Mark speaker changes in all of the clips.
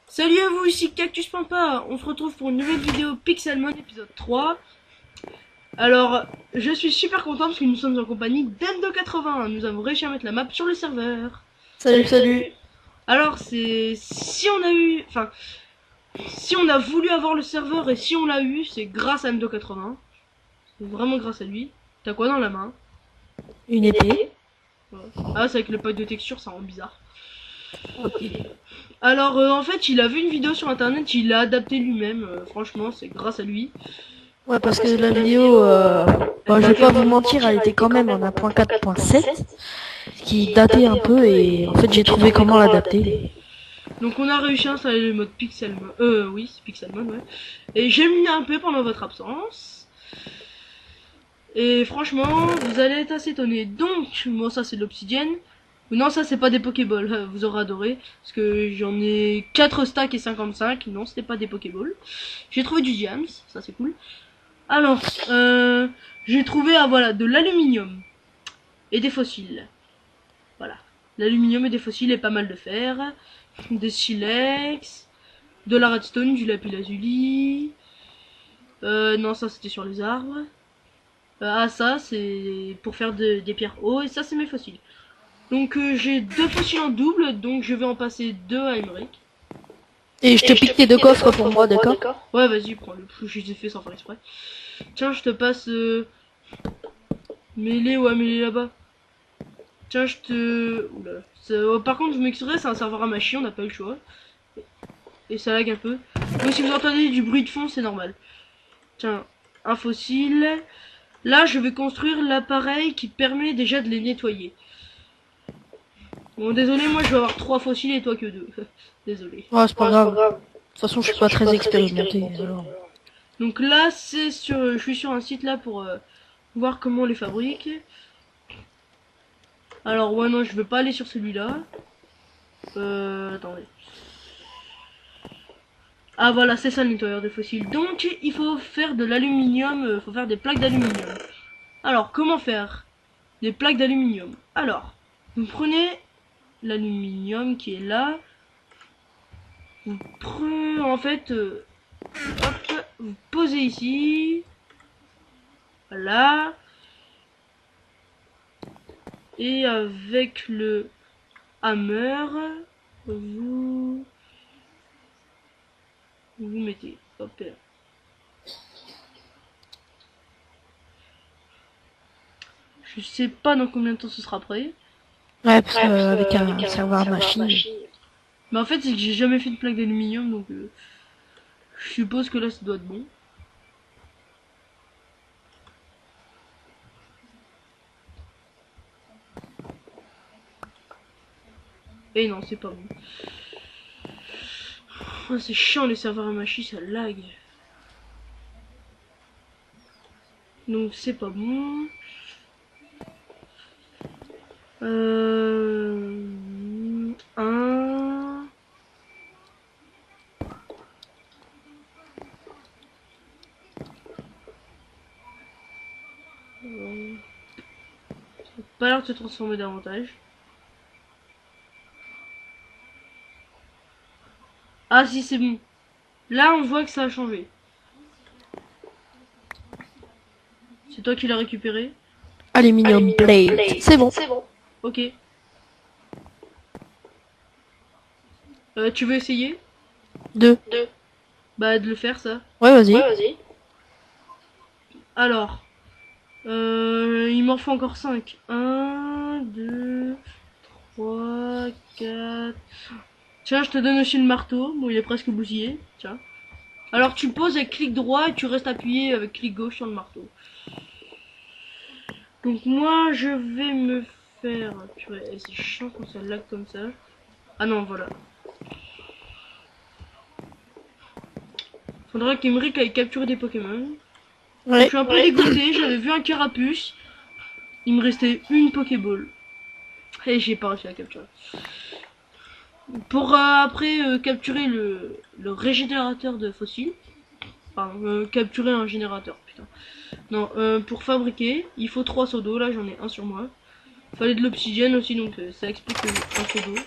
Speaker 1: Salut à vous, ici Cactus Pampa. On se retrouve pour une nouvelle vidéo Pixelmon épisode 3. Alors, je suis super content parce que nous sommes en compagnie d'Endo80. Nous avons réussi à mettre la map sur le serveur.
Speaker 2: Salut.
Speaker 1: Alors, si on a voulu avoir le serveur et si on l'a eu, c'est grâce à Endo80. C'est vraiment grâce à lui. T'as quoi dans la main?
Speaker 2: Une épée.
Speaker 1: Voilà. Ah, c'est avec le pack de texture, ça rend bizarre.
Speaker 2: Ok.
Speaker 1: Alors, en fait, il a vu une vidéo sur internet, il l'a adapté lui-même. Franchement, c'est grâce à lui.
Speaker 2: Ouais, parce que la vidéo, je vais pas vous mentir, elle était quand même en 1.4.7, ce qui datait un peu, et en fait j'ai trouvé comment l'adapter.
Speaker 1: Donc on a réussi à installer le mode Pixelmon. Oui, c'est Pixelmon, ouais. Et j'ai mis un peu pendant votre absence. Et franchement, vous allez être assez étonnés. Donc, moi ça c'est de l'obsidienne. Non, ça c'est pas des Pokéballs, vous aurez adoré. Parce que j'en ai 4 stacks et 55. Non, c'était pas des Pokéballs. J'ai trouvé du Diams, ça c'est cool. Alors, j'ai trouvé voilà, de l'aluminium et des fossiles. Voilà. L'aluminium et des fossiles et pas mal de fer. Des silex, de la redstone, du lapis-lazuli. Non, ça c'était sur les arbres. Ça c'est pour faire des pierres hautes. Et ça c'est mes fossiles. Donc j'ai 2 fossiles en double, donc je vais en passer 2 à Emmerich.
Speaker 2: Et je te pique tes deux coffres pour moi, d'accord?
Speaker 1: Ouais, vas-y, prends-le. Je les ai fait sans faire exprès. Tiens, je te passe... mêlée, ouais, mêlée là-bas. Tiens, je te... Oula. Par contre, je m'excuserai, c'est un serveur à machine, on n'a pas eu le choix. Et ça lag un peu. Donc si vous entendez du bruit de fond, c'est normal. Tiens, un fossile. Là, je vais construire l'appareil qui permet déjà de les nettoyer. Bon, désolé, moi je vais avoir 3 fossiles et toi que 2. Désolé.
Speaker 2: Ouais, c'est pas grave. De toute façon, je suis pas très expérimenté, alors.
Speaker 1: Donc là, je suis sur un site là pour voir comment on les fabrique. Alors ouais, non, je vais pas aller sur celui-là. Attendez. Ah voilà, c'est ça le nettoyeur de fossiles. Donc il faut faire de l'aluminium, faut faire des plaques d'aluminium. Alors comment faire des plaques d'aluminium? Alors, vous prenez l'aluminium qui est là. Vous prenez en fait, hop, vous posez ici. Voilà. Et avec le hammer, vous mettez. Hop là. Je sais pas dans combien de temps ce sera prêt.
Speaker 2: Ouais, parce que avec un serveur machine.
Speaker 1: Mais en fait, c'est que j'ai jamais fait de plaque d'aluminium, donc je suppose que là, ça doit être bon. Et non, c'est pas bon. Oh, c'est chiant les serveurs à machine, ça lag. Donc c'est pas bon. Un. Ça n'a pas l'air de se transformer davantage. Ah si, c'est bon. Là, on voit que ça a changé. C'est toi qui l'as récupéré?
Speaker 2: Aluminium plate. C'est bon.
Speaker 1: Ok. Tu veux essayer?
Speaker 2: Deux.
Speaker 1: Bah, de le faire, ça.
Speaker 2: Ouais, vas-y.
Speaker 1: Alors, il m'en faut encore 5. 1, 2, 3, 4. Tiens, je te donne aussi le marteau. Bon, il est presque bousillé. Tiens. Alors, tu poses avec clic droit et tu restes appuyé avec clic gauche sur le marteau. Donc, moi, je vais me faire... Purée, c'est chiant quand ça lag comme ça. Ah non, voilà. Faudra qu'Emeric aille capturer des Pokémon.
Speaker 2: Ouais.
Speaker 1: Je suis un peu dégoûté, j'avais vu un carapuce. Il me restait une Pokéball. Et j'ai pas réussi à capturer. Pour après capturer le régénérateur de fossiles. Enfin, capturer un générateur, putain. Non, pour fabriquer, il faut 3 seaux d'eau. Là, j'en ai un sur moi. Fallait de l'obsidienne aussi, donc ça explique que j'ai un seau d'eau.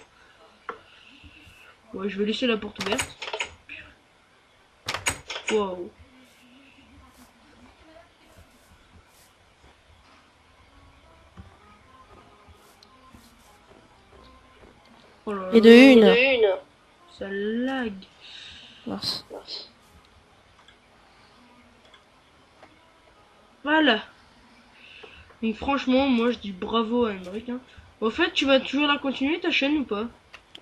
Speaker 1: Ouais, je vais laisser la porte ouverte. Waouh. Oh là
Speaker 2: Et
Speaker 1: là,
Speaker 2: de une.
Speaker 1: ça lag.
Speaker 2: Mince.
Speaker 1: Voilà. Donc franchement, moi je dis bravo à Emmerich. Hein. Au fait, tu vas toujours la continuer ta chaîne ou pas?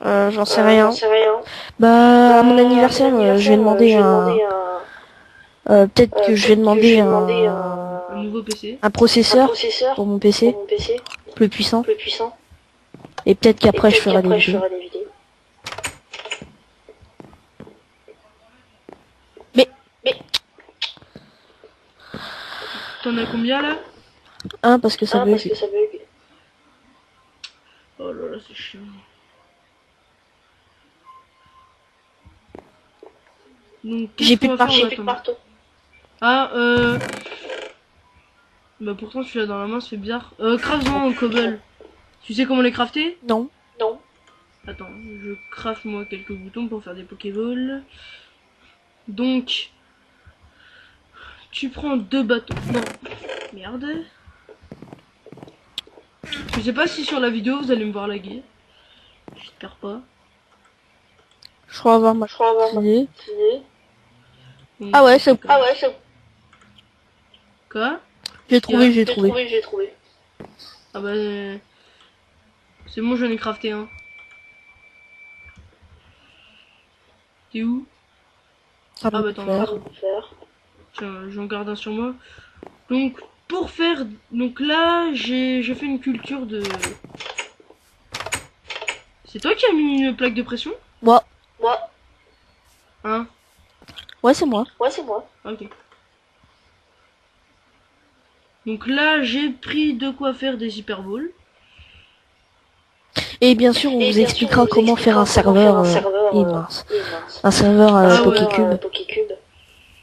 Speaker 2: J'en sais rien. Bah, à mon anniversaire, je vais demander un... peut-être que je vais demander
Speaker 1: Un nouveau PC?
Speaker 2: un processeur pour mon PC, plus puissant. Et peut-être qu'après, je ferai des vidéos. Mais,
Speaker 1: T'en as combien là?
Speaker 2: parce que ça bug.
Speaker 1: Oh là là, c'est chiant. Donc,
Speaker 2: J'ai plus de
Speaker 1: faire
Speaker 2: marteau.
Speaker 1: en attendant? Ah, bah pourtant celui-là dans la main, ça fait bizarre. Craft-en en cobble. Tu sais comment les crafter?
Speaker 2: Non.
Speaker 1: Attends, je craft moi quelques boutons pour faire des pokéballs. Donc, tu prends 2 bâtons. Non, merde. Je sais pas si sur la vidéo vous allez me voir laguer. J'espère pas.
Speaker 2: Je crois avoir ma idée.
Speaker 1: Donc,
Speaker 2: Ah ouais, c'est...
Speaker 1: Quoi?
Speaker 2: J'ai trouvé.
Speaker 1: Ah bah... c'est bon, j'en ai crafté un. T'es où?
Speaker 2: Ça
Speaker 1: Ah
Speaker 2: peut
Speaker 1: bah attends,
Speaker 2: faire.
Speaker 1: tiens, j'en garde un sur moi. Donc, pour faire... Donc là, j'ai fait une culture de... C'est toi qui as mis une plaque de pression?
Speaker 2: Moi.
Speaker 1: Hein?
Speaker 2: Ouais, c'est moi.
Speaker 1: Ok. Donc là, j'ai pris de quoi faire des hyperboles.
Speaker 2: Et bien sûr, on vous expliquera comment faire un serveur... mince. Un serveur
Speaker 1: Ah ouais.
Speaker 2: Pokécube.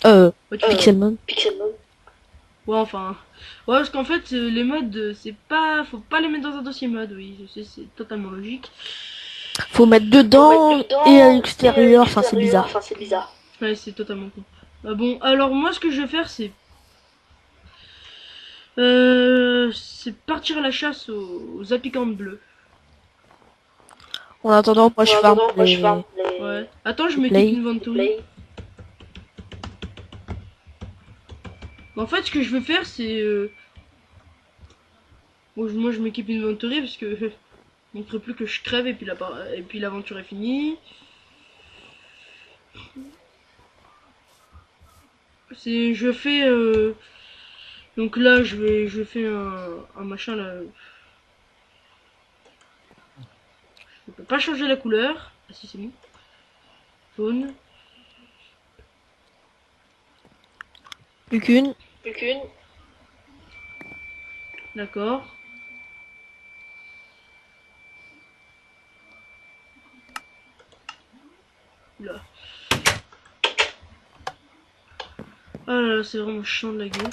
Speaker 1: Ouais, tu-
Speaker 2: Pixelmon.
Speaker 1: Ouais, enfin... Ouais, parce qu'en fait, les modes, c'est pas... Faut pas les mettre dans un dossier mode, oui. Je sais, c'est totalement logique.
Speaker 2: Faut mettre dedans et à l'extérieur. Enfin, c'est bizarre.
Speaker 1: Ouais, c'est totalement con. Ah bon, alors moi, ce que je vais faire, c'est... c'est partir à la chasse aux apicantes bleues.
Speaker 2: En attendant, moi, je farm les...
Speaker 1: Ouais. Attends, je
Speaker 2: les
Speaker 1: m'équipe
Speaker 2: play.
Speaker 1: inventory. En fait, ce que je veux faire, c'est... Bon, moi, je m'équipe inventory parce que... il ne faudrait plus que je crève et puis l'aventure est finie. Je fais... Donc là, je fais un machin là... Je peux pas changer la couleur. Ah si, c'est bon. Jaune.
Speaker 2: Plus qu'une.
Speaker 1: D'accord. Là. Ah là là, c'est vraiment chiant de la gueule.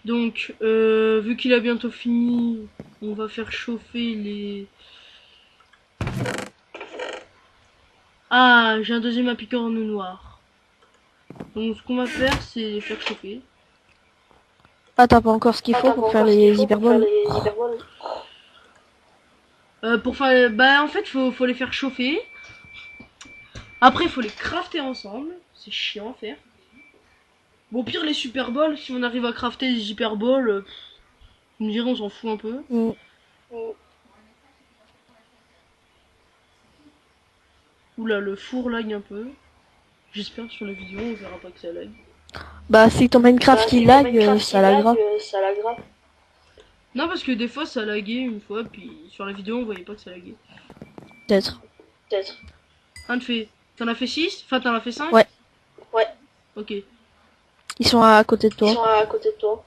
Speaker 1: Donc, vu qu'il a bientôt fini, on va faire chauffer les... Ah, j'ai un deuxième apicorne noir. Donc, ce qu'on va faire, c'est les faire chauffer.
Speaker 2: Ah, t'as pas encore ce qu'il faut pour faire les hyperboles?
Speaker 1: Pour faire... Bah, en fait, faut les faire chauffer. Après, il faut les crafter ensemble. C'est chiant à faire. Bon, au pire, les super balls, si on arrive à crafter des hyper balls, vous me direz, on s'en fout un peu.
Speaker 2: Mm.
Speaker 1: Oula, le four lag un peu. J'espère sur la vidéo, on verra pas que ça lag.
Speaker 2: Bah, si ton Minecraft il lag, ça laggera.
Speaker 1: Non, parce que des fois, ça laguait une fois, puis sur la vidéo, on voyait pas que ça laguait.
Speaker 2: Peut-être.
Speaker 1: T'en as fait 6? Enfin, t'en as fait 5?
Speaker 2: Ouais.
Speaker 1: Ok.
Speaker 2: Ils sont à côté de toi.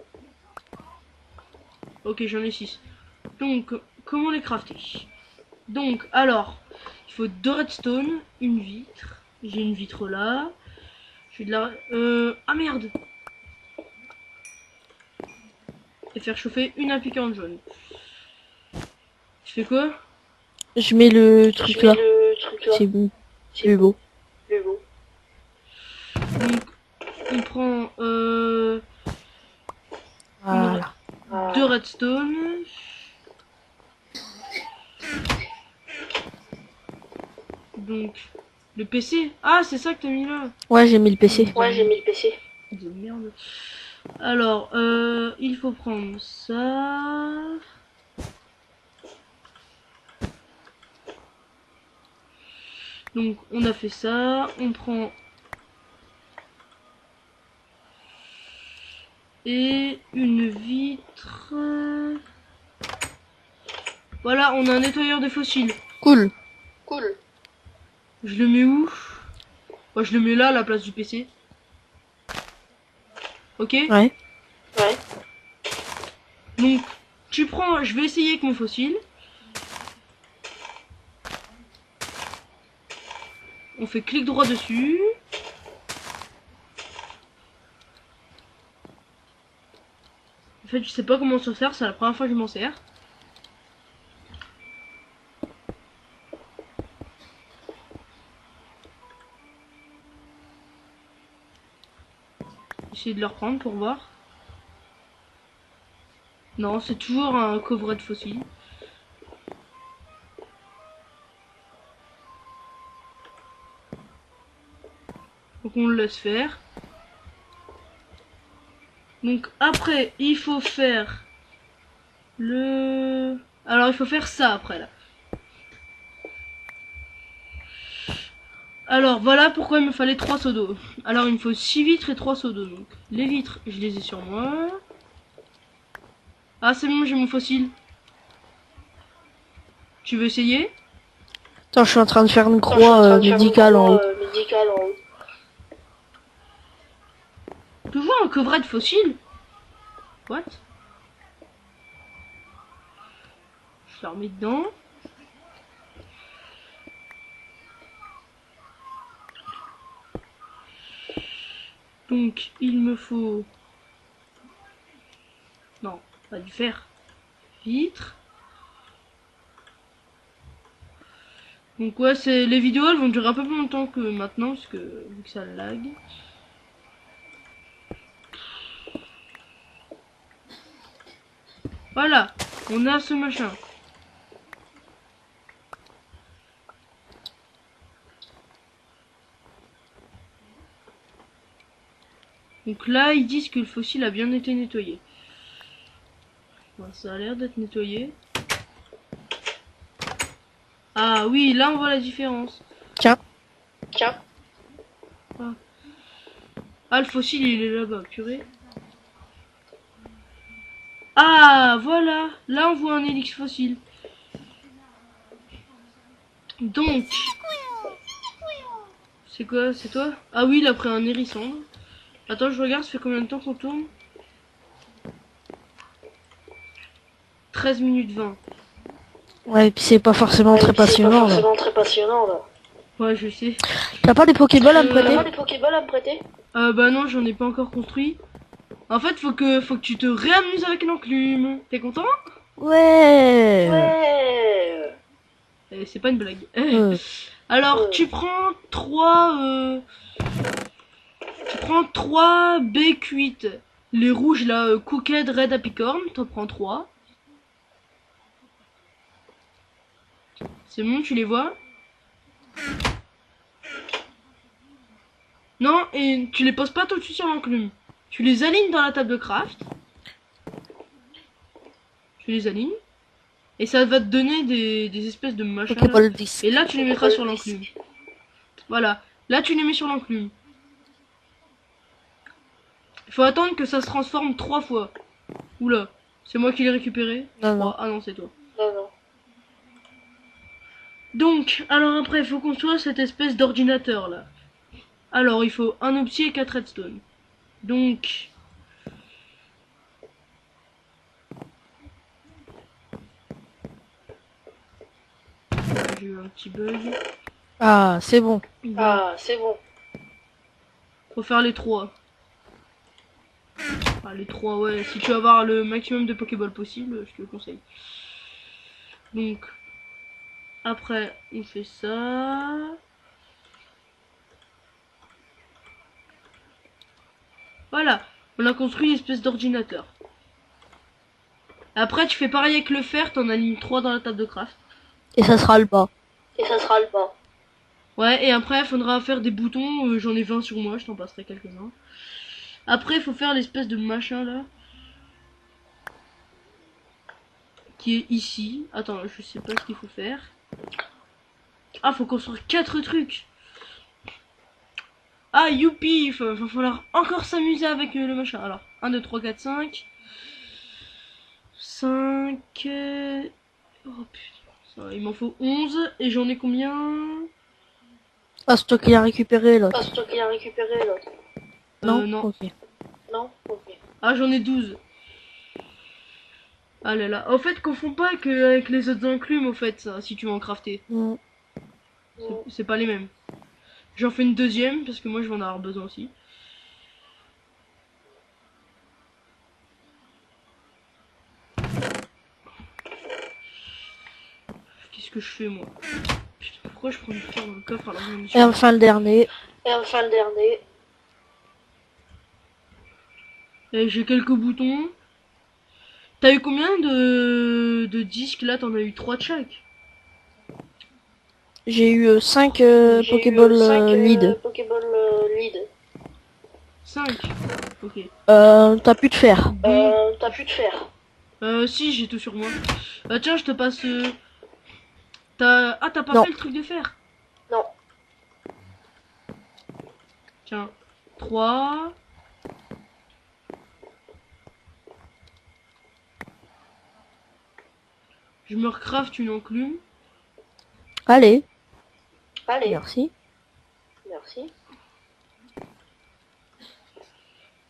Speaker 1: Ok, j'en ai 6. Donc, comment les crafter? Donc, alors, il faut 2 redstone, une vitre. J'ai une vitre là. J'ai de la... Ah merde! et faire chauffer une appliquante jaune. Tu fais quoi?
Speaker 2: Je mets le truc là. C'est plus beau.
Speaker 1: Donc, on prend
Speaker 2: Voilà.
Speaker 1: 2 redstone. Donc, le PC. Ah, c'est ça que t'as mis là.
Speaker 2: Ouais, j'ai mis le PC.
Speaker 1: De merde. Alors, il faut prendre ça. Donc, on a fait ça. On prend... Et une vitre. Voilà, on a un nettoyeur de fossiles.
Speaker 2: Cool.
Speaker 1: Je le mets où? Moi, je le mets là à la place du PC. Ok?
Speaker 2: Ouais.
Speaker 1: Donc, tu prends... Je vais essayer avec mon fossile. On fait clic droit dessus. En fait, je sais pas comment s'en sert. C'est la première fois que je m'en sers. Essayer de le reprendre pour voir. Non, c'est toujours un coffret de fossiles. Donc on le laisse faire. Donc après, il faut faire le... Alors il faut faire ça après là. Alors voilà pourquoi il me fallait 3 seaux d'eau. Alors il me faut 6 vitres et 3 seaux d'eau. Donc les vitres, je les ai sur moi. Ah c'est bon, j'ai mon fossile. Tu veux essayer?
Speaker 2: Attends, je suis en train de faire une croix médicale en haut.
Speaker 1: Toujours un coffret de fossiles? What? Je la remets dedans. Donc il me faut... Non, pas du fer. Vitre. Donc ouais, c'est les vidéos elles vont durer un peu plus longtemps que maintenant parce que vu que ça lag. Voilà, on a ce machin. Donc là, ils disent que le fossile a bien été nettoyé. Bon, ça a l'air d'être nettoyé. Ah oui, là on voit la différence.
Speaker 2: Tiens.
Speaker 1: Ah, le fossile il est là-bas, purée. Ah, voilà, là on voit un hélix fossile. Donc, c'est quoi, c'est toi? Ah oui, il a pris un hérisson. Attends, je regarde, ça fait combien de temps qu'on tourne? 13 minutes 20.
Speaker 2: Ouais, et puis c'est pas forcément très passionnant là.
Speaker 1: Ouais, je sais.
Speaker 2: T'as pas des Pokéballs à me prêter?
Speaker 1: Bah non, j'en ai pas encore construit. En fait, faut que tu te réamuses avec l'enclume. T'es content?
Speaker 2: Ouais.
Speaker 1: C'est pas une blague. Alors, tu prends 3 baies cuites. Les rouges là, Cooked Red Apicorn, t'en prends 3. C'est bon, tu les vois? Non, et tu les poses pas tout de suite sur l'enclume. Tu les alignes dans la table de craft. Tu les alignes. Et ça va te donner des espèces de machins.
Speaker 2: Pokéball 10.
Speaker 1: Et là, tu les mettras sur l'enclume. Voilà. Là, tu les mets sur l'enclume. Il faut attendre que ça se transforme 3 fois. Oula. C'est moi qui l'ai récupéré.
Speaker 2: Non.
Speaker 1: Ah non, c'est toi. Donc, alors après, il faut construire cette espèce d'ordinateur là. Alors, il faut un opti et 4 redstone. Donc... J'ai eu un petit bug.
Speaker 2: Ah, c'est bon.
Speaker 1: Faut faire les 3. Enfin, les 3, ouais. Si tu veux avoir le maximum de Pokéball possible, je te le conseille. Donc, après, on fait ça. Voilà, on a construit une espèce d'ordinateur. Après, tu fais pareil avec le fer, t'en alignes 3 dans la table de craft.
Speaker 2: Et ça sera le bas.
Speaker 1: Ouais, et après, il faudra faire des boutons. J'en ai 20 sur moi, je t'en passerai quelques-uns. Après, il faut faire l'espèce de machin là. Qui est ici. Attends, je sais pas ce qu'il faut faire. Ah, faut construire 4 trucs. Ah, youpi, il va falloir encore s'amuser avec le machin. Alors, 1, 2, 3, 4, 5. 5... Oh putain, il m'en faut 11. Et j'en ai combien?
Speaker 2: Ah, c'est toi qui l'as récupéré, l'autre. Non,
Speaker 1: non.
Speaker 2: Ok.
Speaker 1: Ah, j'en ai 12. Ah là là. Au fait, confonds pas avec les autres enclumes, au fait, ça, si tu veux en crafter.
Speaker 2: Mm.
Speaker 1: C'est pas les mêmes. J'en fais une deuxième, parce que moi je vais en avoir besoin aussi. Qu'est-ce que je fais, moi? Putain, pourquoi je prends du fer dans le coffre alors que je me suis...
Speaker 2: Et enfin le dernier.
Speaker 1: Et j'ai quelques boutons. T'as eu combien de disques là? T'en as eu 3 de chaque.
Speaker 2: J'ai eu 5 Pokéball lead.
Speaker 1: 5. Ok.
Speaker 2: T'as plus de fer.
Speaker 1: Si, j'ai tout sur moi. Tiens, je te passe... T'as pas
Speaker 2: Non.
Speaker 1: fait le truc de fer? Tiens. 3. Je me recraft une enclume.
Speaker 2: Allez. Merci.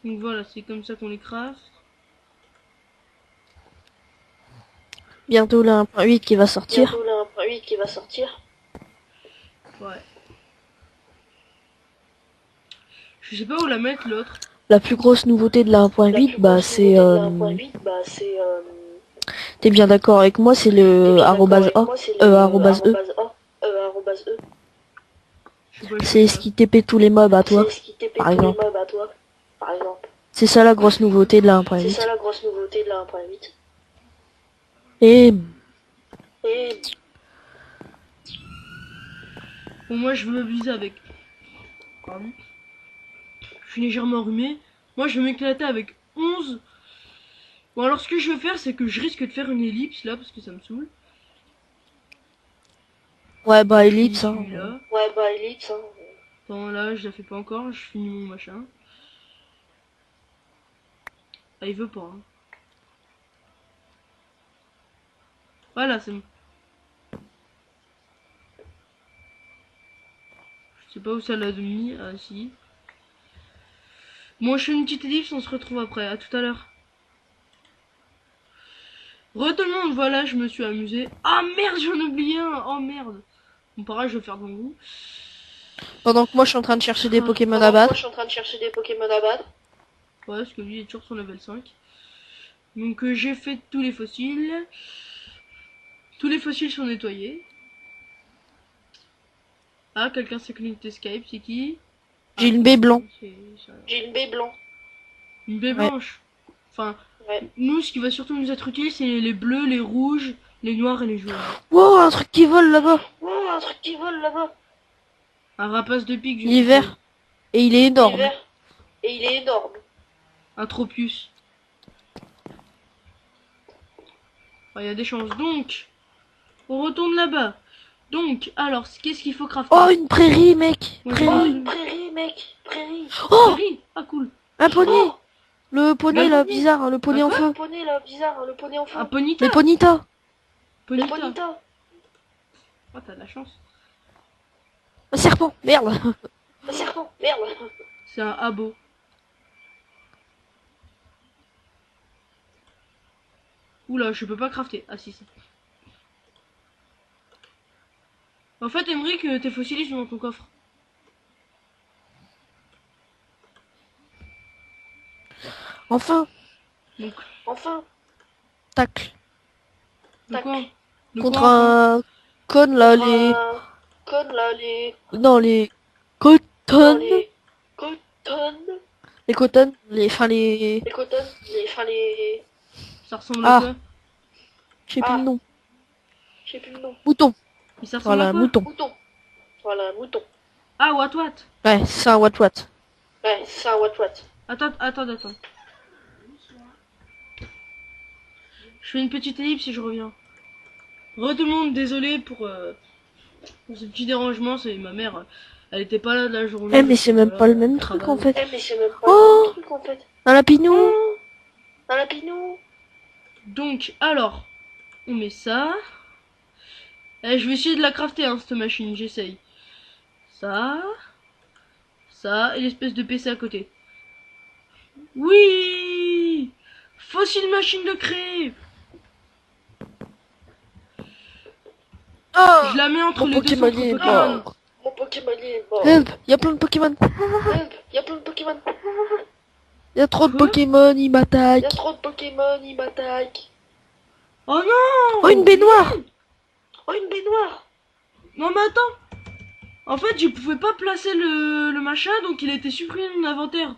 Speaker 1: Donc voilà, c'est comme ça qu'on les craft.
Speaker 2: Bientôt la 1.8 qui va sortir.
Speaker 1: Ouais. Je sais pas où la mettre l'autre.
Speaker 2: La plus grosse nouveauté de la 1.8, bah c'est... T'es bien d'accord avec moi, c'est le arrobase A. Arrobase E.
Speaker 1: Je sais pas, je
Speaker 2: C'est
Speaker 1: fais
Speaker 2: ce
Speaker 1: ça.
Speaker 2: qui TP tous les mobs à toi, par exemple. C'est ça la grosse nouveauté de la 1.8. Et
Speaker 1: Bon, moi je veux m'amuser avec. Pardon. Je suis légèrement enrhumé. Moi je vais m'éclater avec 11. Bon, alors ce que je vais faire, c'est que je risque de faire une ellipse là parce que ça me saoule.
Speaker 2: ouais, bah
Speaker 1: Je
Speaker 2: Elite,
Speaker 1: finis
Speaker 2: ça.
Speaker 1: celui-là. Attends, là je la fais pas encore. Je finis mon machin. Ah, il veut pas. Hein. Voilà, c'est bon. Je sais pas où ça l'a mis. Ah, si. Bon, je fais une petite ellipse, on se retrouve après. À tout à l'heure. Re tout le monde, voilà, je me suis amusé. Ah merde, j'en ai oublié un. Oh merde. Bon, pareil, je vais faire devant vous.
Speaker 2: Pendant que moi je suis en train de chercher des
Speaker 1: Ah.
Speaker 2: Pokémon à battre.
Speaker 1: Ouais, parce que lui il est toujours sur level 5. Donc j'ai fait tous les fossiles. Tous les fossiles sont nettoyés. Ah, quelqu'un s'est connecté Skype, c'est qui?
Speaker 2: J'ai une baie blanc.
Speaker 1: C'est une baie
Speaker 2: Ouais.
Speaker 1: blanche. Enfin, nous, ce qui va surtout nous être utile, c'est les bleus, les rouges, les noirs et les jaunes.
Speaker 2: Wow, un truc qui vole là-bas.
Speaker 1: Un rapace de pique, je
Speaker 2: Il est vert.
Speaker 1: suppose.
Speaker 2: Et il est énorme.
Speaker 1: Un tropius. Il y a des chances. Donc, on retourne là-bas. Donc, alors, qu'est-ce qu'il faut crafter?
Speaker 2: Oh, une prairie, mec.
Speaker 1: Ouais,
Speaker 2: Prairie.
Speaker 1: Oh,
Speaker 2: Oh,
Speaker 1: ah cool.
Speaker 2: un poney. Le poney
Speaker 1: Bah,
Speaker 2: là, bizarre, le poney
Speaker 1: Un
Speaker 2: en
Speaker 1: quoi
Speaker 2: feu.
Speaker 1: Un ponita.
Speaker 2: Les ponitas.
Speaker 1: Ponita. Oh, t'as de la chance.
Speaker 2: Un serpent, merde.
Speaker 1: C'est un abo. Oula, je peux pas crafter. Ah si, si. En fait, Emmerich, tes fossiles ils sont dans ton coffre.
Speaker 2: Enfin,
Speaker 1: Donc,
Speaker 2: tacle.
Speaker 1: de quoi? De
Speaker 2: Contre
Speaker 1: quoi enfin
Speaker 2: un con là, Non, les cotton. Les cotton.
Speaker 1: Ça ressemble à
Speaker 2: Ah,
Speaker 1: quoi?
Speaker 2: je sais plus le nom. Mouton.
Speaker 1: Mais ça ressemble à
Speaker 2: Voilà,
Speaker 1: quoi?
Speaker 2: mouton.
Speaker 1: Ah, what?
Speaker 2: Ouais, c'est un what.
Speaker 1: Attends. Je fais une petite ellipse et je reviens. Re tout le monde, désolé pour ce petit dérangement, c'est ma mère. Elle était pas là de la journée.
Speaker 2: Eh, mais c'est même pas le même truc en fait. Oh, un lapinou.
Speaker 1: Donc, alors, on met ça. Eh, je vais essayer de la crafter, hein, cette machine, j'essaye. Ça, et l'espèce de PC à côté. Oui! Fossile machine de craie!
Speaker 2: Oh,
Speaker 1: Je la mets entre
Speaker 2: mon
Speaker 1: les deux
Speaker 2: Pokémon
Speaker 1: autres
Speaker 2: est
Speaker 1: Pokémon.
Speaker 2: mort. Help, y a plein de Pokémon. Y a trop de
Speaker 1: Quoi?
Speaker 2: Pokémon, ils m'attaquent.
Speaker 1: Oh non!
Speaker 2: Oh, une baignoire.
Speaker 1: Non mais attends! En fait, je pouvais pas placer le machin, donc il a été supprimé de mon inventaire.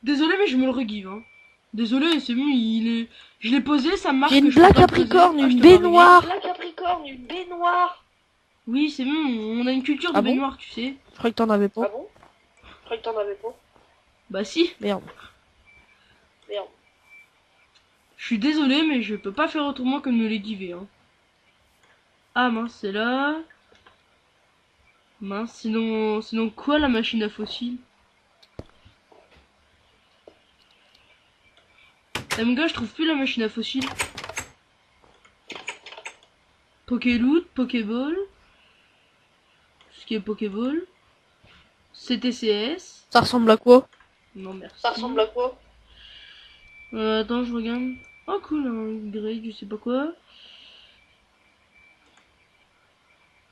Speaker 1: Désolé, mais je me le regive, hein. Désolé, c'est bon, je l'ai posé, ça marque
Speaker 2: J'ai
Speaker 1: que
Speaker 2: une
Speaker 1: je peux
Speaker 2: blague
Speaker 1: pas le poser.
Speaker 2: Capricorne,
Speaker 1: Ah, je
Speaker 2: une
Speaker 1: te le regive.
Speaker 2: baignoire.
Speaker 1: Oui, c'est bon, on a une culture de
Speaker 2: Ah bon?
Speaker 1: baignoire, tu sais.
Speaker 2: Je croyais que t'en avais pas.
Speaker 1: Bah si.
Speaker 2: Merde.
Speaker 1: Je suis désolé, mais je peux pas faire autrement que de me les giver, hein. Ah mince, c'est là. Mince, sinon quoi la machine à fossiles? Eh mon gars, je trouve plus la machine à fossiles. Pokéloot, Pokéball. Ce qui est Pokéball. CTCS.
Speaker 2: Ça ressemble à quoi?
Speaker 1: Non merci. Attends, je regarde. Oh cool, un grade, je sais pas quoi.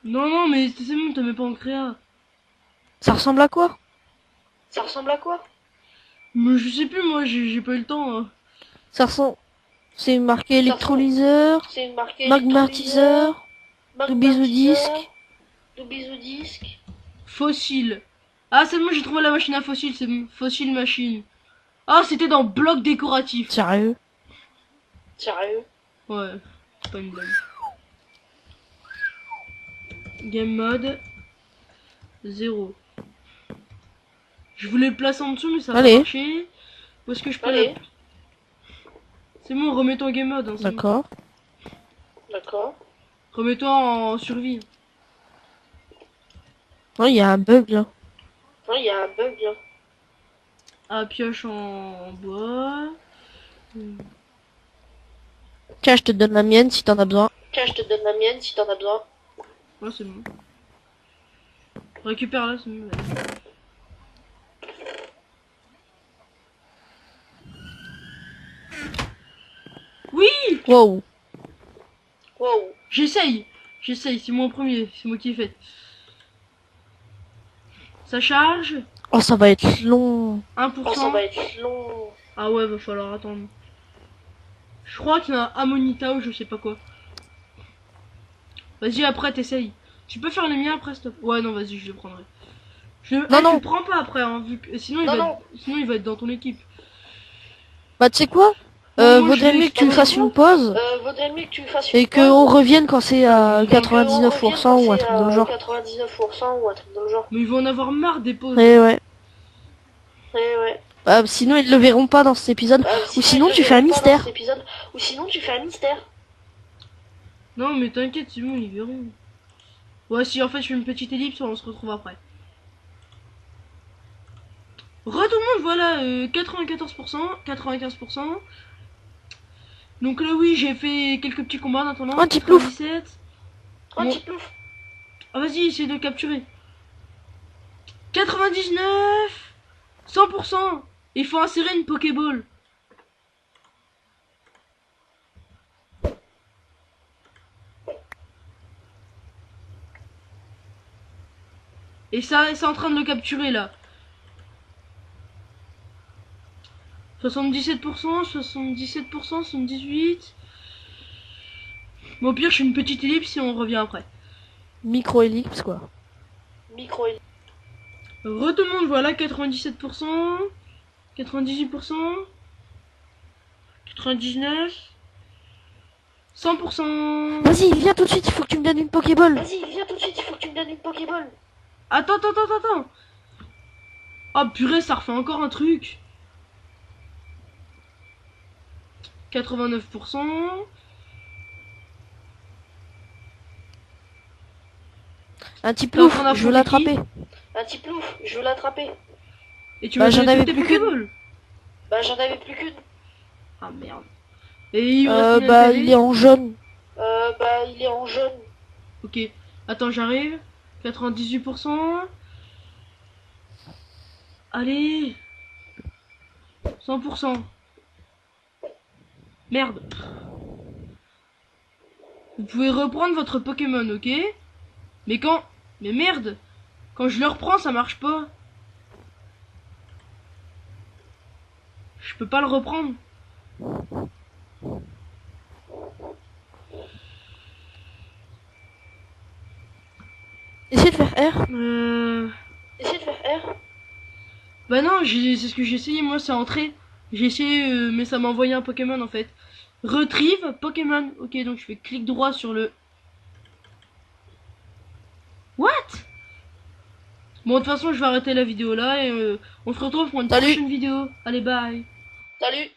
Speaker 1: Non, mais c'est bon, t'as même pas en créa.
Speaker 2: Ça ressemble à quoi?
Speaker 1: Mais je sais plus, moi, j'ai pas eu le temps, hein.
Speaker 2: Ça ressemble... C'est marqué électrolyseur, magmatiseur, bisou-disque.
Speaker 1: Fossile. Ah, c'est bon, j'ai trouvé la machine à fossiles, c'est bon. Fossile machine. Ah, c'était dans bloc décoratif.
Speaker 2: Sérieux?
Speaker 1: Ouais, c'est pas une blague. Game mode 0. Je voulais le placer en dessous, mais ça va pas
Speaker 2: Allez.
Speaker 1: marcher. Où est-ce que je peux le... C'est bon, remets-toi en game mode. Hein,
Speaker 2: D'accord.
Speaker 1: bon. Remets-toi en survie.
Speaker 2: Non, il y a un bug là.
Speaker 1: Ah, pioche en bois.
Speaker 2: Tiens, je te donne la mienne si t'en as besoin.
Speaker 1: Ouais, c'est bon. Récupère là, c'est bon. Oui!
Speaker 2: Wow.
Speaker 1: J'essaye, c'est moi en premier, c'est moi qui ai fait. Ça charge,
Speaker 2: Oh, ça va être long.
Speaker 1: 1%. Ah ouais, va falloir attendre. Je crois qu'il y a un Amonita ou je sais pas quoi. Vas-y, après t'essayes. Tu peux faire les miens après, stop. Ouais, non, vas-y, je les prendrai.
Speaker 2: Non.
Speaker 1: Tu le prends pas après, hein, vu que... sinon, sinon il va être dans ton équipe.
Speaker 2: Bah, tu sais quoi?
Speaker 1: Moi, je
Speaker 2: Vaudrait
Speaker 1: vais
Speaker 2: mieux que tu
Speaker 1: explorer.
Speaker 2: fasses une pause et qu'on revienne quand c'est à 99% ou un truc dans le genre.
Speaker 1: Mais ils vont en avoir marre des pauses.
Speaker 2: Eh ouais. Bah, sinon ils le verront pas dans cet épisode. Ou sinon tu fais un mystère.
Speaker 1: Non, mais t'inquiète, c'est bon, ils verront. Ouais, si en fait je fais une petite ellipse, on se retrouve après. Tout le monde, voilà, 94%, 95%. Donc là, oui, j'ai fait quelques petits combats en attendant.
Speaker 2: Un petit plouf.
Speaker 1: 97. Bon. Ah, vas-y, essaye de le capturer. 99. 100%. Il faut insérer une Pokéball. Et ça, c'est en train de le capturer là. 77%, 77%, 78%. Bon, au pire, je fais une petite ellipse et on revient après.
Speaker 2: Micro-ellipse, quoi.
Speaker 1: Retombe, voilà, 97%, 98%, 99%, 100%.
Speaker 2: Vas-y, viens tout de suite, il faut que tu me donnes une Pokéball.
Speaker 1: Attends. Oh purée, ça refait encore un truc. 89%.
Speaker 2: Un petit plouf, je veux l'attraper.
Speaker 1: Et tu
Speaker 2: Bah,
Speaker 1: m'as
Speaker 2: j'en
Speaker 1: donné
Speaker 2: avais
Speaker 1: toutes tes
Speaker 2: plus qu'une.
Speaker 1: Pokéballs. Ah merde. Et il reste combien de
Speaker 2: Bah,
Speaker 1: PV?
Speaker 2: il est en jaune.
Speaker 1: Ok. Attends, j'arrive. 98%. Allez. 100%. Merde. Vous pouvez reprendre votre Pokémon, ok? Mais quand... Mais merde. Quand je le reprends, ça marche pas. Je peux pas le reprendre.
Speaker 2: Essaye de faire R.
Speaker 1: Bah non, c'est ce que j'ai essayé, moi, c'est entrer. J'ai essayé, mais ça m'a envoyé un Pokémon, en fait. Retrieve Pokémon. Ok, donc je fais clic droit sur le... What? Bon, de toute façon, je vais arrêter la vidéo là et on se retrouve pour une
Speaker 2: Salut.
Speaker 1: prochaine vidéo. Allez, bye.
Speaker 3: Salut.